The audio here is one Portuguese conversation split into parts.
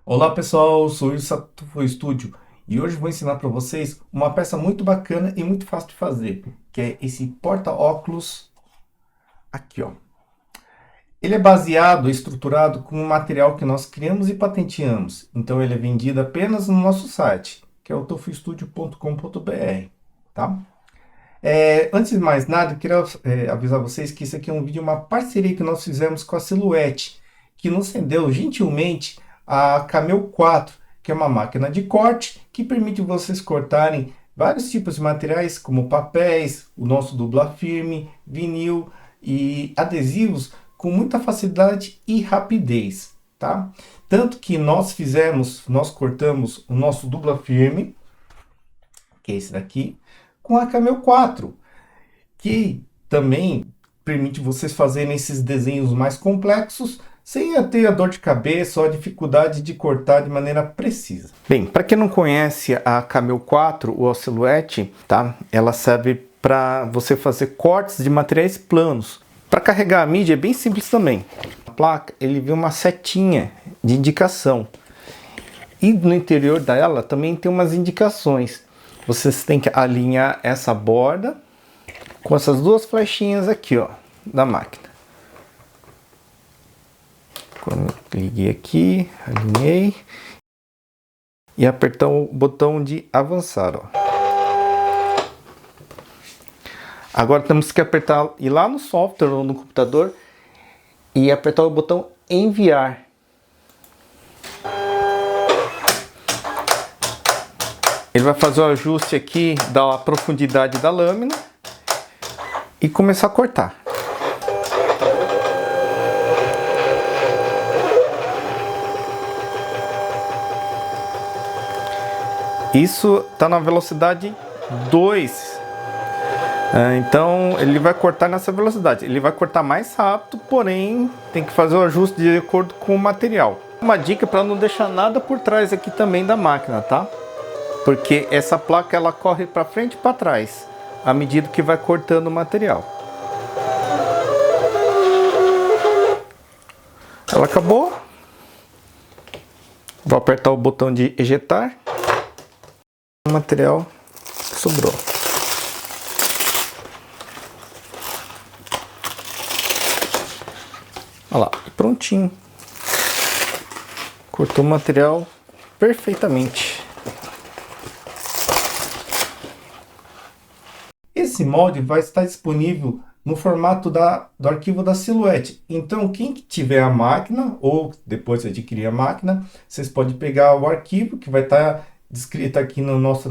Olá pessoal, sou o Satufo Studio e hoje vou ensinar para vocês uma peça muito bacana e muito fácil de fazer, que é esse porta-óculos aqui, ó. Ele é baseado e estruturado com um material que nós criamos e patenteamos, então ele é vendido apenas no nosso site, que é o tofustudio.com.br, tá? Antes de mais nada, eu queria avisar vocês que isso aqui é um vídeo, uma parceria que nós fizemos com a Silhouette, que nos cedeu gentilmente a Camel 4, que é uma máquina de corte que permite vocês cortarem vários tipos de materiais, como papéis, o nosso dupla firme, vinil e adesivos com muita facilidade e rapidez, tá? Tanto que nós cortamos o nosso dupla firme, que é esse daqui, com a Camel 4, que também permite vocês fazerem esses desenhos mais complexos sem ter a dor de cabeça ou a dificuldade de cortar de maneira precisa. Bem, para quem não conhece a Camel 4 ou a Silhouette, tá? Ela serve para você fazer cortes de materiais planos. Para carregar a mídia é bem simples também. A placa, ele vem uma setinha de indicação. E no interior dela também tem umas indicações. Vocês têm que alinhar essa borda com essas duas flechinhas aqui, ó, da máquina. Quando liguei aqui, alinhei e apertar o botão de avançar, ó. Agora temos que apertar, ir lá no software ou no computador e apertar o botão enviar. Ele vai fazer o ajuste aqui da profundidade da lâmina e começar a cortar. Isso está na velocidade 2. Então ele vai cortar nessa velocidade. Ele vai cortar mais rápido, porém tem que fazer o ajuste de acordo com o material. Uma dica para não deixar nada por trás aqui também da máquina, tá? Porque essa placa ela corre para frente e para trás à medida que vai cortando o material. Ela acabou. Vou apertar o botão de ejetar. O material sobrou. Olha lá, prontinho. Cortou o material perfeitamente. Esse molde vai estar disponível no formato do arquivo da Silhouette. Então, quem tiver a máquina, ou depois de adquirir a máquina, vocês podem pegar o arquivo que vai estar descrito aqui no nosso,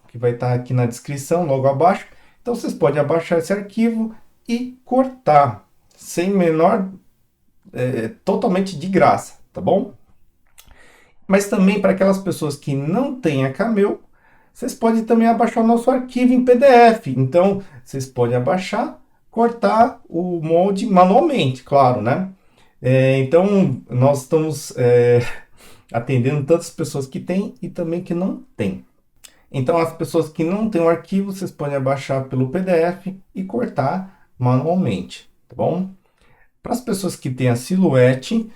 que vai estar aqui na descrição, logo abaixo. Então, vocês podem abaixar esse arquivo e cortar, sem menor, totalmente de graça, tá bom? Mas também para aquelas pessoas que não têm a Camel, vocês podem também abaixar o nosso arquivo em PDF. Então, vocês podem abaixar, cortar o molde manualmente, claro, né? Então, nós estamos atendendo tantas pessoas que têm e também que não têm. Então, as pessoas que não têm o arquivo, vocês podem abaixar pelo PDF e cortar manualmente, tá bom? Para as pessoas que têm a Silhouette,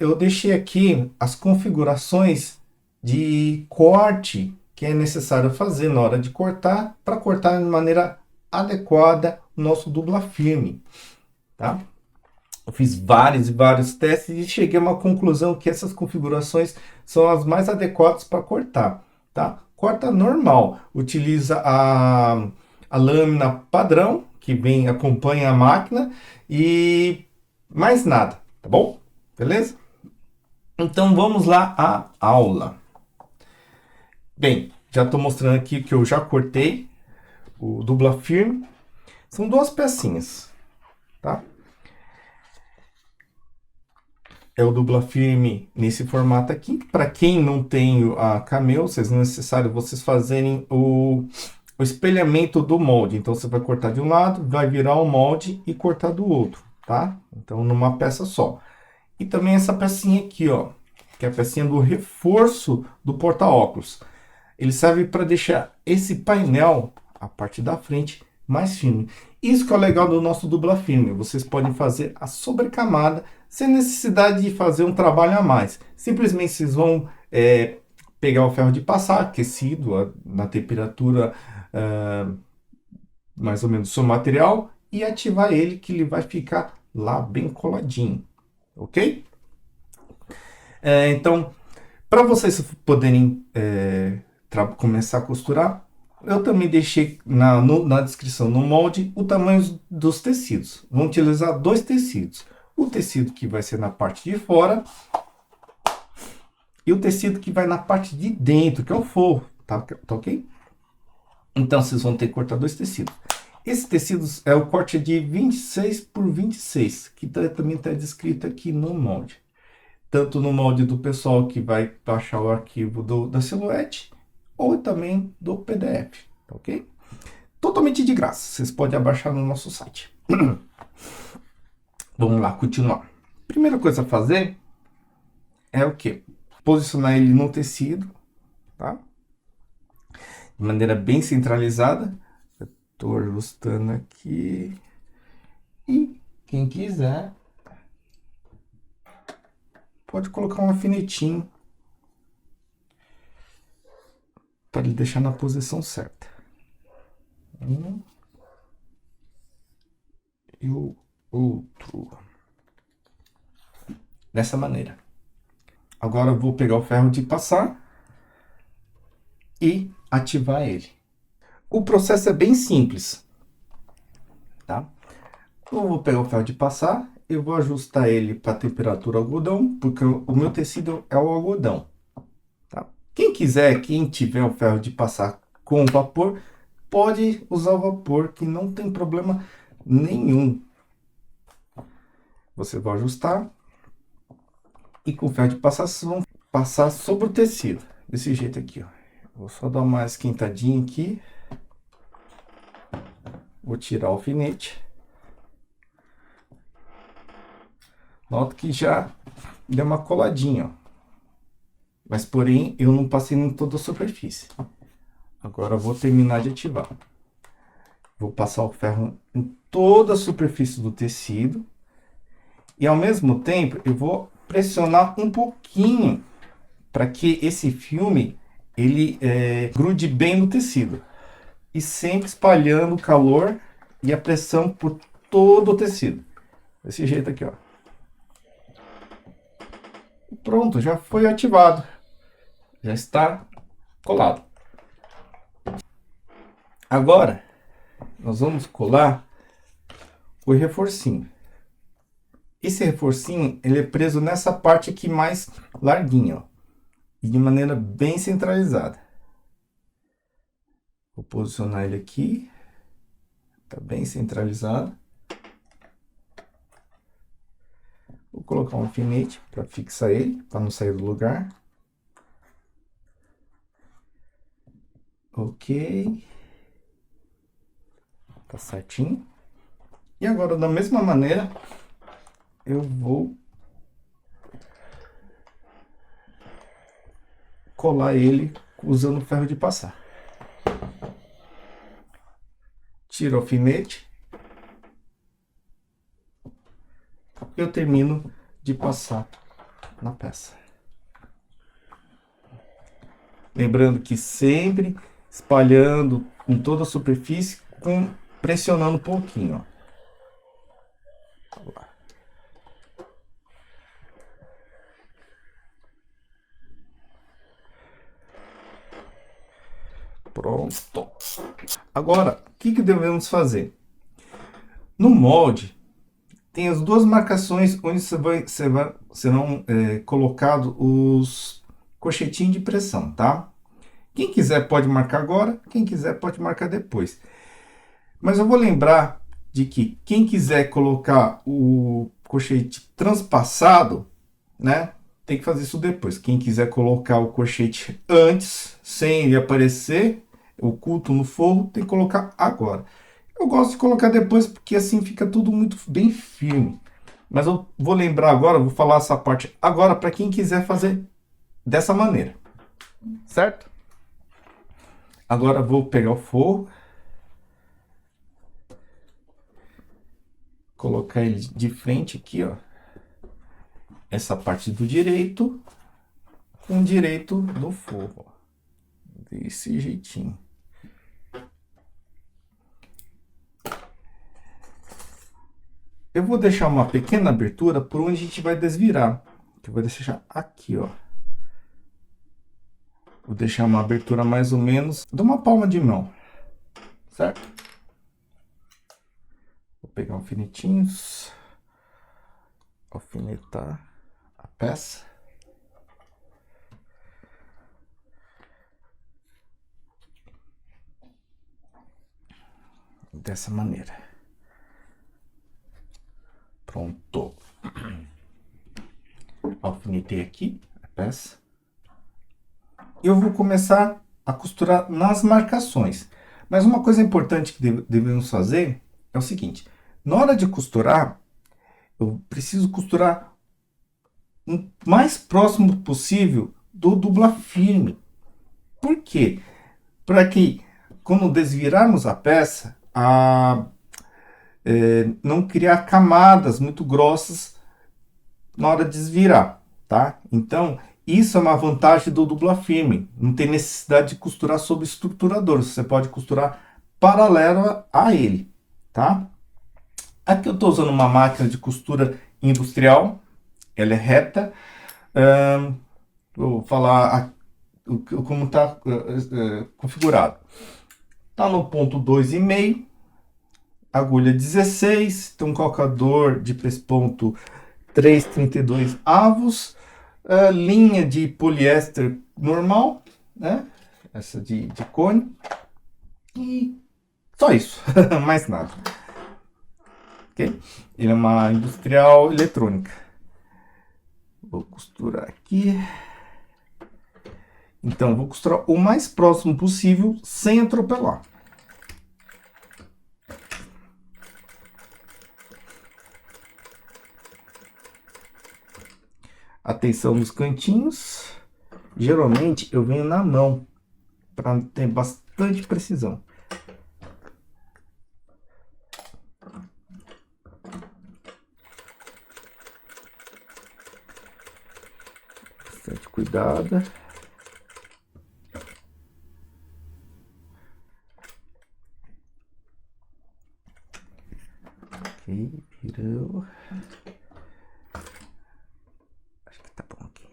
eu deixei aqui as configurações de corte que é necessário fazer na hora de cortar, para cortar de maneira adequada o nosso dupla firme, tá? Eu fiz vários e vários testes e cheguei a uma conclusão que essas configurações são as mais adequadas para cortar, tá? Corta normal, utiliza a lâmina padrão, que acompanha a máquina, e mais nada, tá bom? Beleza? Então vamos lá à aula. Bem, já estou mostrando aqui que eu já cortei o dupla firme. São duas pecinhas, tá? É o dupla firme nesse formato aqui. Para quem não tem a Camel, não é necessário vocês fazerem o espelhamento do molde. Então você vai cortar de um lado, vai virar o molde e cortar do outro, tá? Então numa peça só. E também essa pecinha aqui, ó, que é a pecinha do reforço do porta-óculos. Ele serve para deixar esse painel, a parte da frente, mais firme. Isso que é o legal do nosso dupla firme. Vocês podem fazer a sobrecamada sem necessidade de fazer um trabalho a mais. Simplesmente vocês vão pegar o ferro de passar aquecido na temperatura mais ou menos do seu material e ativar ele, que ele vai ficar lá bem coladinho, ok? Então, para vocês poderem começar a costurar, eu também deixei na descrição, no molde, o tamanho dos tecidos. Vou utilizar 2 tecidos. O tecido que vai ser na parte de fora e o tecido que vai na parte de dentro, que é o forro, tá ok? Então, vocês vão ter que cortar 2 tecidos. Esse tecido é o corte de 26 por 26, que também está descrito aqui no molde. Tanto no molde do pessoal que vai baixar o arquivo da Silhouette, ou também do PDF, ok? Totalmente de graça, vocês podem abaixar no nosso site. Vamos lá, continuar. Primeira coisa a fazer é o quê? Posicionar ele no tecido, tá? De maneira bem centralizada. Estou ajustando aqui. E quem quiser pode colocar um alfinetinho para ele deixar na posição certa. Um e o outro. Dessa maneira. Agora eu vou pegar o ferro de passar e ativar ele. O processo é bem simples, tá? Eu vou pegar o ferro de passar, eu vou ajustar ele para a temperatura algodão, porque o meu tecido é o algodão, tá? Quem quiser, quem tiver o ferro de passar com vapor, pode usar o vapor, que não tem problema nenhum. Você vai ajustar e com o ferro de passar, vocês vão passar sobre o tecido, desse jeito aqui, ó. Vou só dar uma esquentadinha aqui. Vou tirar o alfinete. Nota que já deu uma coladinha, ó. Mas porém eu não passei em toda a superfície. Agora eu vou terminar de ativar. Vou passar o ferro em toda a superfície do tecido. E ao mesmo tempo eu vou pressionar um pouquinho para que esse filme ele grude bem no tecido. E sempre espalhando o calor e a pressão por todo o tecido. Desse jeito aqui, ó. Pronto, já foi ativado. Já está colado. Agora, nós vamos colar o reforcinho. Esse reforcinho, ele é preso nessa parte aqui mais larguinha, ó. E de maneira bem centralizada. Vou posicionar ele aqui. Tá bem centralizado. Vou colocar um alfinete para fixar ele, para não sair do lugar. Ok. Tá certinho. E agora, da mesma maneira, eu vou colar ele usando o ferro de passar. Tiro o alfinete. Eu termino de passar na peça. Lembrando que sempre espalhando em toda a superfície, pressionando um pouquinho, ó. Pronto. Agora, o que devemos fazer? No molde, tem as duas marcações onde serão colocados os cochetinhos de pressão, tá? Quem quiser pode marcar agora, quem quiser pode marcar depois. Mas eu vou lembrar de que quem quiser colocar o cochete transpassado, né? Tem que fazer isso depois. Quem quiser colocar o cochete antes, sem ele aparecer, oculto no forro, tem que colocar agora. Eu gosto de colocar depois porque assim fica tudo muito bem firme. Mas eu vou lembrar agora, vou falar essa parte agora para quem quiser fazer dessa maneira. Certo? Agora vou pegar o forro. Colocar ele de frente aqui, ó. essa parte do direito com o direito do forro. Desse jeitinho. Eu vou deixar uma pequena abertura por onde a gente vai desvirar. Eu vou deixar aqui, ó. Vou deixar uma abertura mais ou menos de uma palma de mão, certo? Vou pegar alfinetinhos, alfinetar a peça. Dessa maneira. Pronto. Alfinetei aqui a peça. Eu vou começar a costurar nas marcações. Mas uma coisa importante que devemos fazer é o seguinte. Na hora de costurar, eu preciso costurar o mais próximo possível do dupla firme. Por quê? Para que, quando desvirarmos a peça, não criar camadas muito grossas na hora de desvirar, tá? Então, isso é uma vantagem do dupla firme. Não tem necessidade de costurar sobre estruturador. Você pode costurar paralelo a ele, tá? Aqui eu estou usando uma máquina de costura industrial. Ela é reta. Vou falar como está configurado. Está no ponto 2,5. Agulha 16. Tem um calcador de pesponto 3,32 avos. Linha de poliéster normal, né? Essa de cone. E só isso, mais nada. Ok? Ele é uma industrial eletrônica. Vou costurar aqui. Então, vou costurar o mais próximo possível, sem atropelar. Atenção nos cantinhos. Geralmente eu venho na mão para ter bastante precisão. Bastante cuidado. Ok, virou. Acho que tá bom aqui.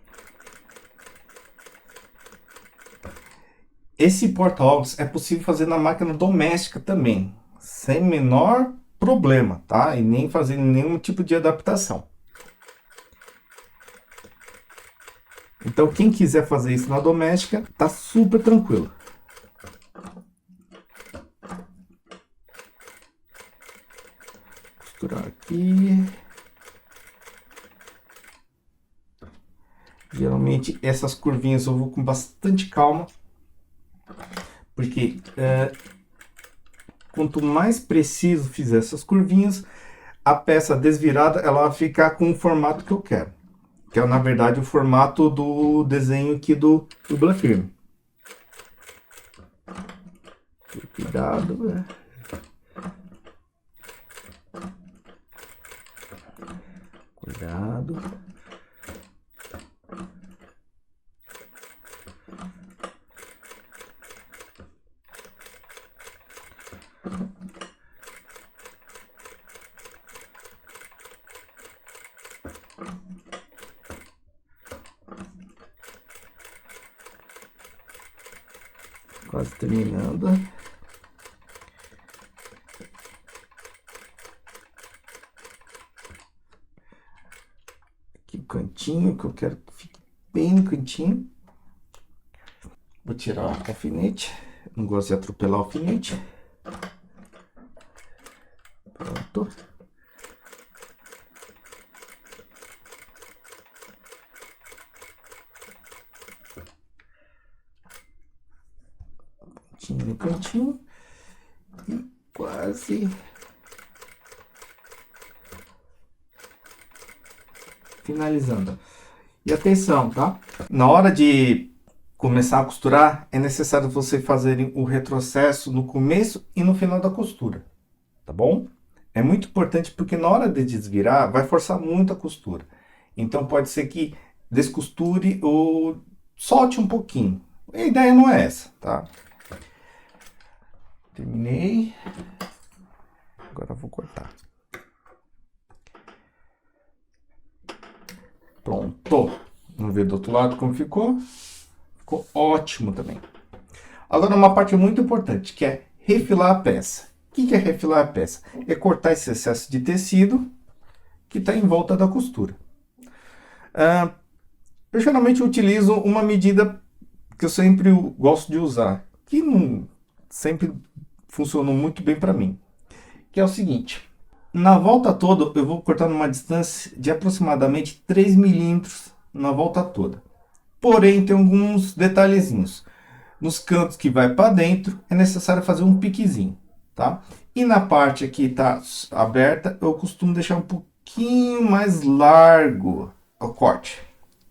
Esse porta-ovos é possível fazer na máquina doméstica também, sem menor problema, tá? E nem fazer nenhum tipo de adaptação. Então, quem quiser fazer isso na doméstica, tá super tranquilo. Costurar aqui. Geralmente, essas curvinhas eu vou com bastante calma, porque quanto mais preciso fizer essas curvinhas, a peça desvirada ela vai ficar com o formato que eu quero. Que é, na verdade, o formato do desenho aqui do dupla firme. Cuidado, né? Cuidado. Quase terminando. Aqui o cantinho, que eu quero que fique bem no cantinho. Vou tirar o alfinete. Não gosto de atropelar o alfinete. Pronto. No cantinho e quase finalizando. E atenção, tá? Na hora de começar a costurar, é necessário você fazer o retrocesso no começo e no final da costura, tá bom? É muito importante porque na hora de desvirar vai forçar muito a costura. Então pode ser que descosture ou solte um pouquinho. A ideia não é essa, tá? Terminei. Agora eu vou cortar. Pronto. Vamos ver do outro lado como ficou. Ficou ótimo também. Agora uma parte muito importante, que é refilar a peça. O que é refilar a peça? É cortar esse excesso de tecido que está em volta da costura. Eu geralmente utilizo uma medida que eu sempre gosto de usar, que não sempre funcionou muito bem para mim, que é o seguinte. Na volta toda, eu vou cortar numa distância de aproximadamente 3 milímetros na volta toda. Porém, tem alguns detalhezinhos. Nos cantos que vai para dentro, é necessário fazer um piquezinho, tá? E na parte que está aberta, eu costumo deixar um pouquinho mais largo o corte,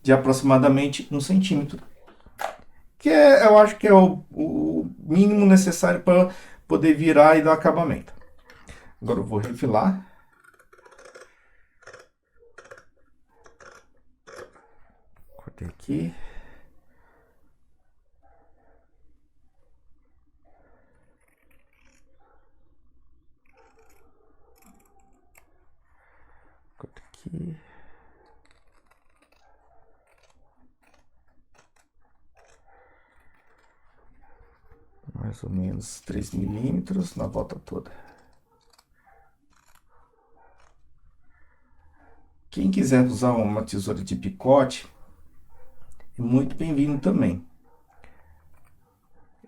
de aproximadamente 1 centímetro, que eu acho que é o mínimo necessário para poder virar e dar acabamento. Agora eu vou refilar. Cortei aqui. Cortei aqui. Mais ou menos 3 milímetros na volta toda. Quem quiser usar uma tesoura de picote, é muito bem-vindo também.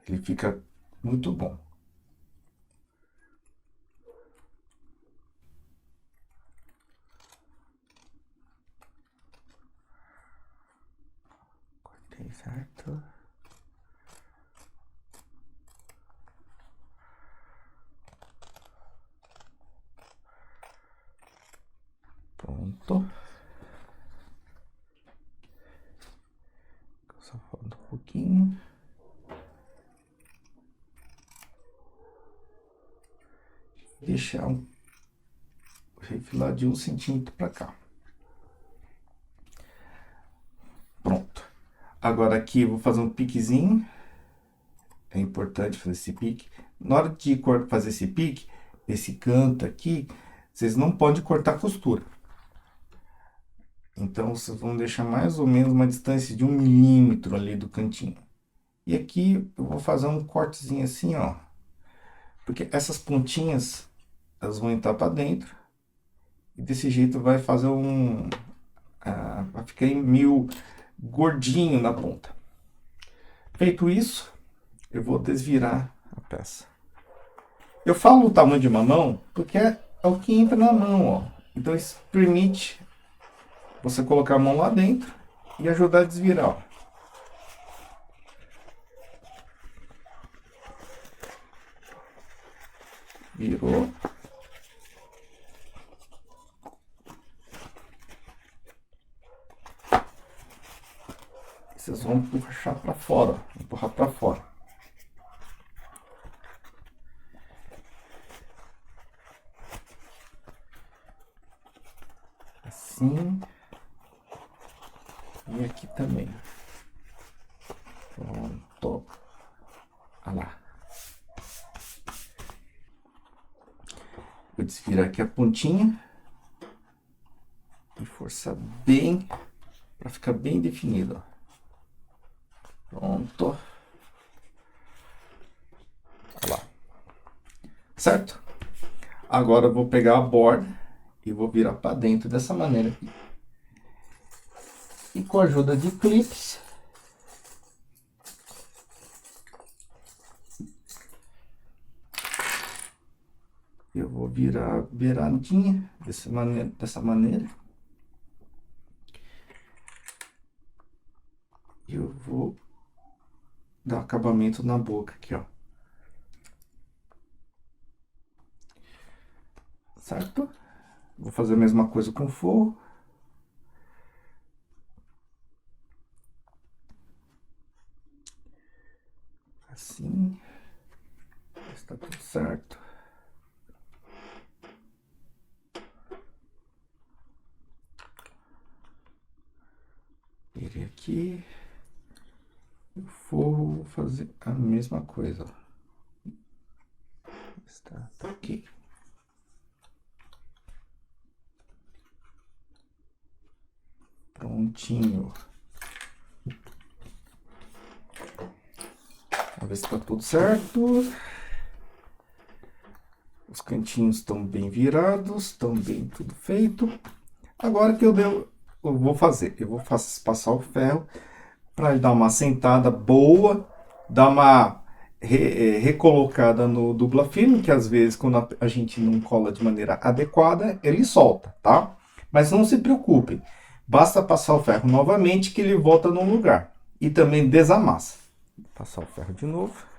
Ele fica muito bom. Cortei certo. Pronto. Só falta um pouquinho. Deixar refilar de 1 centímetro para cá. Pronto. Agora aqui eu vou fazer um piquezinho. É importante fazer esse pique. Na hora de fazer esse pique, esse canto aqui, vocês não podem cortar a costura. Então vocês vão deixar mais ou menos uma distância de 1 milímetro ali do cantinho. E aqui eu vou fazer um cortezinho assim, ó. Porque essas pontinhas, elas vão entrar para dentro. E desse jeito vai fazer vai ficar meio gordinho na ponta. Feito isso, eu vou desvirar a peça. Eu falo o tamanho de uma mão porque é o que entra na mão, ó. Então isso permite você colocar a mão lá dentro e ajudar a desvirar, ó. Virou. Vocês vão puxar para fora, ó. Empurrar para fora. Assim. E aqui também. Pronto. Olha lá. Vou desvirar aqui a pontinha. E forçar bem, para ficar bem definido, ó. Pronto. Olha lá. Certo? Agora eu vou pegar a borda e vou virar para dentro dessa maneira aqui. E com a ajuda de clips, eu vou virar beiradinha dessa maneira. E eu vou dar acabamento na boca aqui, ó. Certo? Vou fazer a mesma coisa com o forro. Assim. Está tudo certo. vir aqui. Vou fazer a mesma coisa. Está aqui. Prontinho. Vamos ver se está tudo certo. Os cantinhos estão bem virados, estão bem tudo feito. Agora que eu vou passar o ferro para ele dar uma assentada boa, dar uma recolocada no dupla firme, que às vezes quando a gente não cola de maneira adequada, ele solta, tá? Mas não se preocupe, basta passar o ferro novamente que ele volta no lugar e também desamassa. Vou passar o ferro de novo.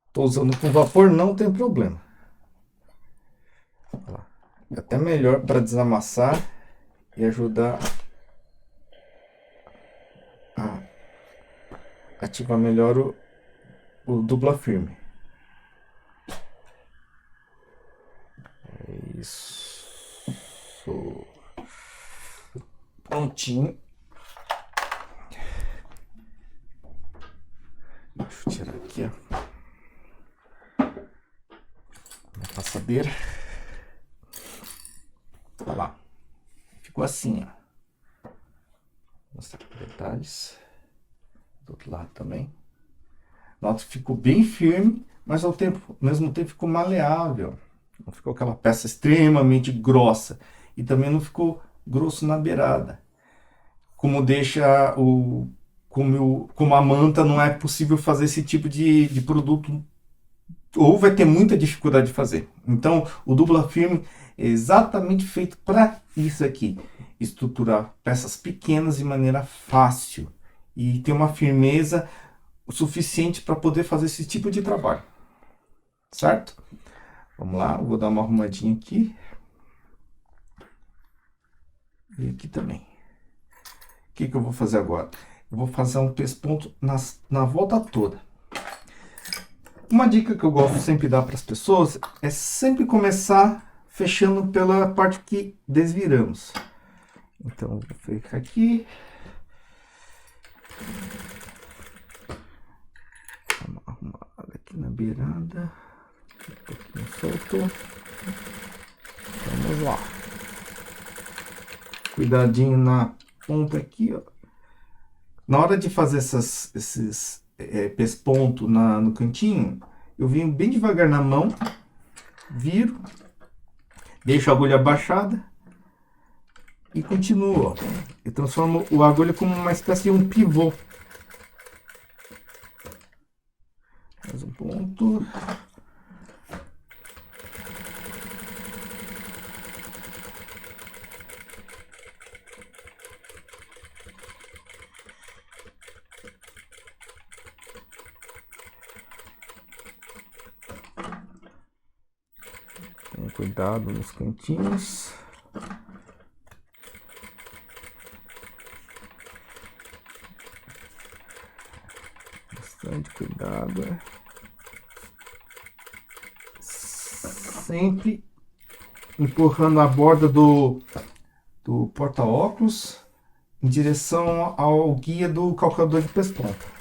Estou usando com vapor, não tem problema. É até melhor para desamassar e ajudar a ativar melhor o dupla firme. É isso. Prontinho. Deixa eu tirar aqui, ó. Passadeira. Olha lá. Ficou assim, ó. Vou mostrar detalhes. Do outro lado também. Nota que ficou bem firme, mas ao mesmo tempo ficou maleável. Não ficou aquela peça extremamente grossa. E também não ficou grosso na beirada. Como deixa como a manta não é possível fazer esse tipo de produto, ou vai ter muita dificuldade de fazer. Então, o dupla firme é exatamente feito para isso aqui. Estruturar peças pequenas de maneira fácil. E ter uma firmeza o suficiente para poder fazer esse tipo de trabalho. Certo? Vamos lá, eu vou dar uma arrumadinha aqui. E aqui também. O que eu vou fazer agora? Eu vou fazer um pesponto na volta toda. Uma dica que eu gosto sempre de dar para as pessoas é sempre começar fechando pela parte que desviramos. Então, vou fechar aqui. Arrumar aqui na beirada. Um pouquinho solto. Vamos lá. Cuidadinho na ponta aqui, ó. Na hora de fazer esses pespontos no cantinho, eu venho bem devagar na mão, viro, deixo a agulha abaixada e continuo, ó. Eu transformo a agulha como uma espécie de um pivô. Mais um ponto. Cuidado nos cantinhos. Bastante cuidado. Sempre empurrando a borda do porta-óculos em direção ao guia do calcador de pesponto.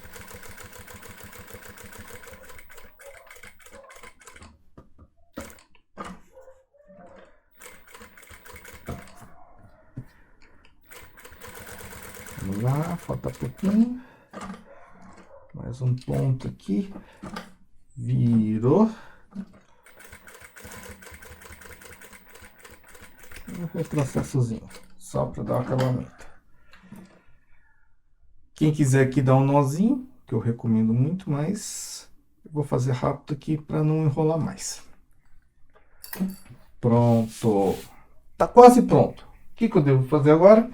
Vamos lá, falta pouquinho. Mais um ponto aqui. Virou. Um retrocessozinho, só para dar o acabamento. Quem quiser aqui dar um nozinho, que eu recomendo muito, mas eu vou fazer rápido aqui para não enrolar mais. Pronto. Tá quase pronto. O que eu devo fazer agora?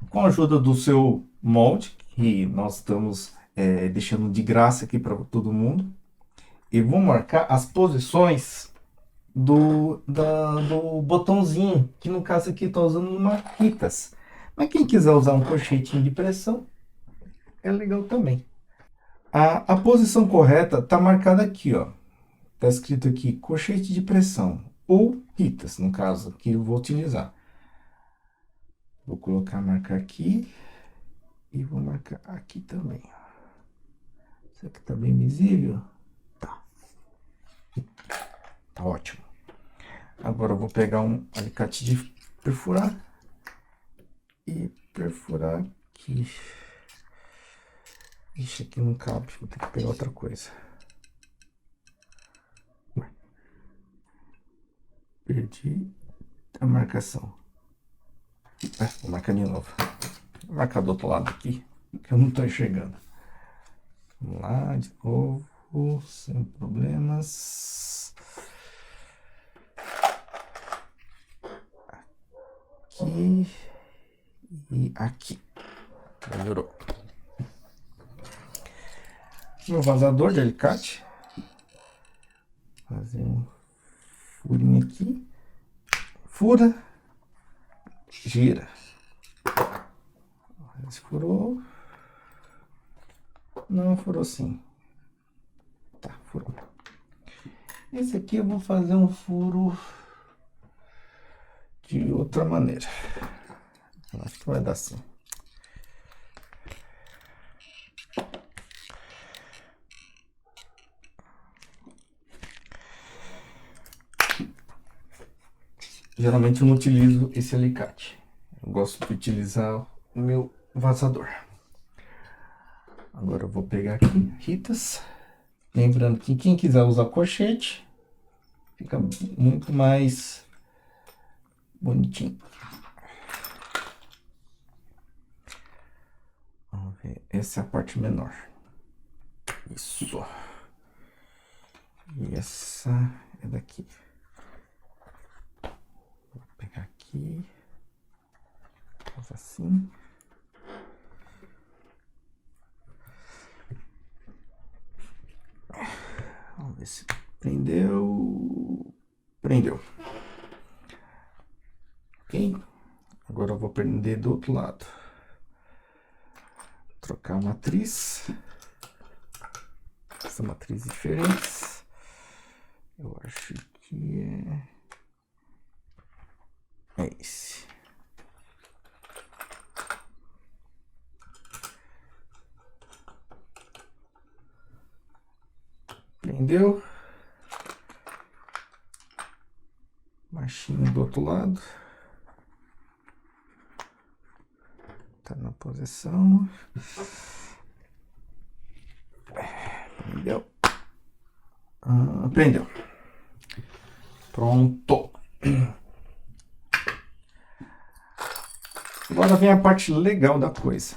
Com a ajuda do seu molde, que nós estamos deixando de graça aqui para todo mundo, eu vou marcar as posições do botãozinho, que no caso aqui estou usando marquitas. Mas quem quiser usar um colchetinho de pressão, é legal também. A posição correta está marcada aqui, ó. Está escrito aqui colchete de pressão, ou Ritas, no caso, que eu vou utilizar. Vou colocar, marcar aqui, e vou marcar aqui também. Isso aqui tá bem visível? Tá. Tá ótimo. Agora eu vou pegar um alicate de perfurar e perfurar aqui. Ixi, aqui não cabe, vou ter que pegar outra coisa. Perdi a marcação. Vou marcar de novo. Vou marcar do outro lado aqui, que eu não tô enxergando. Vamos lá, de novo, sem problemas. Aqui e aqui. Melhorou. Meu vazador de alicate. Fazer um furinho aqui. Fura. Gira. Esse furou. Não, furou sim. Tá, furou. Esse aqui eu vou fazer um furo de outra maneira. Eu acho que vai dar sim. Geralmente eu não utilizo esse alicate. Eu gosto de utilizar o meu vazador. Agora eu vou pegar aqui, Ritas. Lembrando que quem quiser usar colchete, fica muito mais bonitinho. Vamos ver, essa é a parte menor. Isso. E essa é daqui. Vou pegar aqui. Faz assim. Vamos ver se prendeu. Prendeu. Ok? Agora eu vou prender do outro lado. Trocar a matriz. Essa matriz diferente. Eu acho que é esse. Prendeu. Marchinha do outro lado. Tá na posição. Prendeu. Prendeu. Pronto. Agora vem a parte legal da coisa.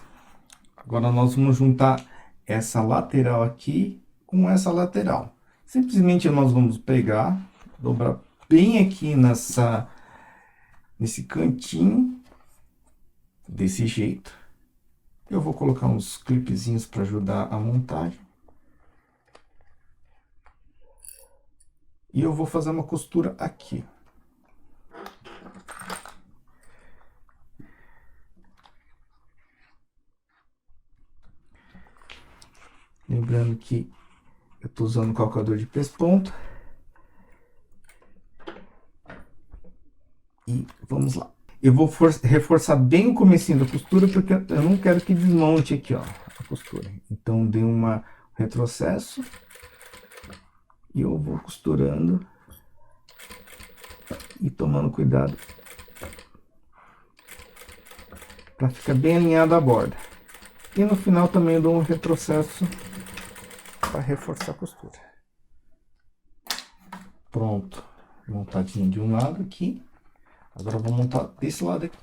Agora nós vamos juntar essa lateral aqui com essa lateral. Simplesmente nós vamos pegar, dobrar bem aqui nesse cantinho, desse jeito. Eu vou colocar uns clipezinhos para ajudar a montagem. E eu vou fazer uma costura aqui. Lembrando que eu estou usando o calcador de pesponto. E vamos lá. Eu vou reforçar bem o comecinho da costura, porque eu não quero que desmonte aqui, ó, a costura. Então, dei um retrocesso. E eu vou costurando. E tomando cuidado. Para ficar bem alinhada a borda. E no final também eu dou um retrocesso para reforçar a costura. Pronto. Montadinho de um lado aqui. Agora eu vou montar desse lado aqui.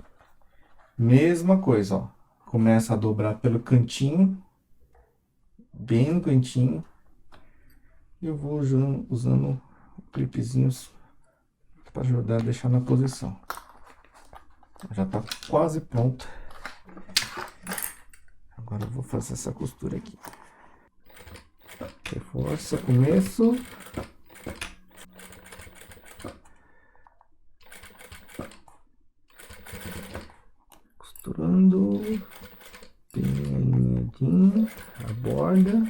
Mesma coisa, ó. Começa a dobrar pelo cantinho. Bem no cantinho. E eu vou usando clipezinhos para ajudar a deixar na posição. Já está quase pronto. Agora eu vou fazer essa costura aqui. Reforça o começo. Costurando. Alinhadinho a borda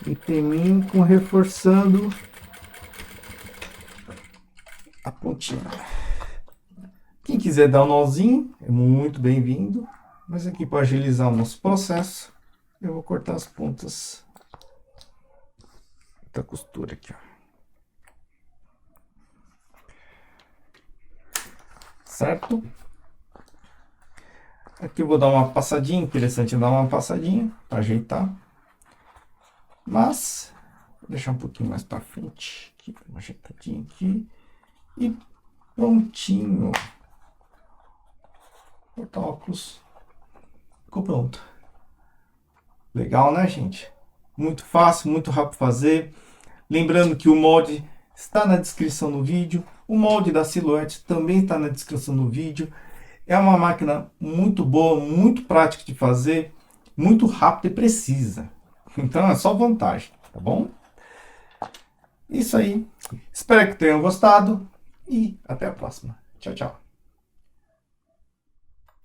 e termino com reforçando a pontinha. Quem quiser dar um nozinho é muito bem-vindo, mas aqui para agilizar o nosso processo, eu vou cortar as pontas da costura aqui, ó. Certo? Aqui eu vou dar uma passadinha, interessante dar uma passadinha para ajeitar. Mas vou deixar um pouquinho mais para frente, aqui, uma ajeitadinha aqui e prontinho. Porta-óculos ficou pronto. Legal, né, gente? Muito fácil, muito rápido fazer. Lembrando que o molde está na descrição do vídeo. O molde da Silhouette também está na descrição do vídeo. É uma máquina muito boa, muito prática de fazer, muito rápida e precisa. Então é só vantagem, tá bom? Isso aí. Espero que tenham gostado e até a próxima. Tchau, tchau.